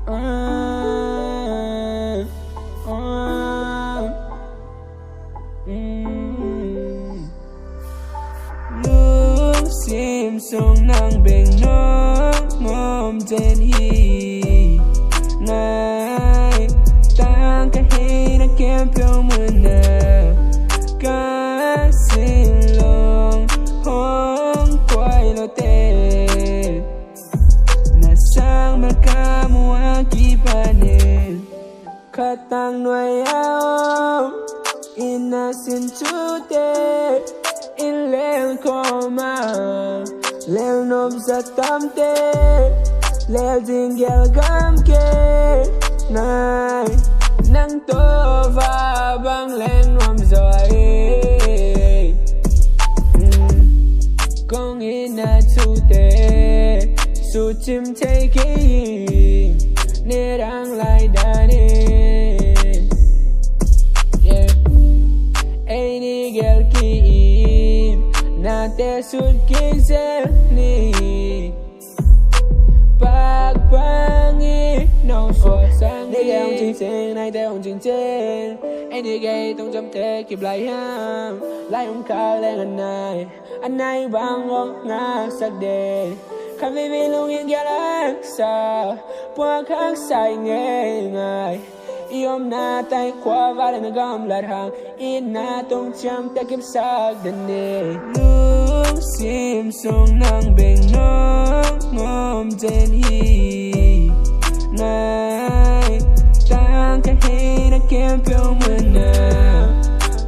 Lúc sim xuống nắng bên nó ngom trên hi này ta cái hi nó kém phiêu mưa nè cá xin lòng hông quay lo tê na sang mà cá mua kipane katang nuôi ao ina sin chute in lel koma lel nom sa tamte lel tinggal gamke nai nang to va bang len nom zoi kong ina chute su chim take ne rang lai dane any girl ki na te sud kizel ni bạc pangi no so sang đi ông chính trên này te ông chính trên anh đi gây tông chấm te kịp lại ham lại ông ca lên anh này bang ông ngã sắc đề khăn vì luôn yên kia lắc xa qua khác sai nghe ngài yom na tay qua và lên gom lạt hàng in na tông chăm ta kiếm sắc đần nề lúc sim xuống nắng bên nó ngom trên hi này ta cái hi nó kém phiêu mưa nè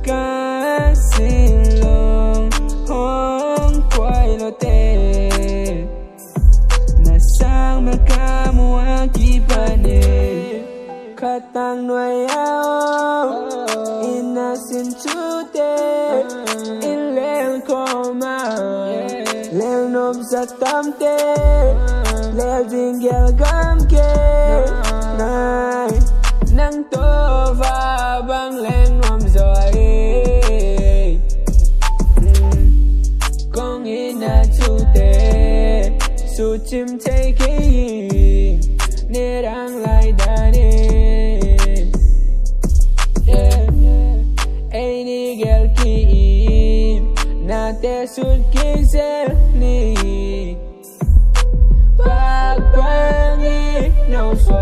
cá xin lòng hông quay lo tê na sang mà cá mua kipane katang nuôi ao ina sin chute in lel koma lel nom sa tamte lel tinggal gamke nai nang to va bang len nom zoi kong ina chute su chim take ne rang lai dane any girl ki na te sud kizel ni bak pangi no so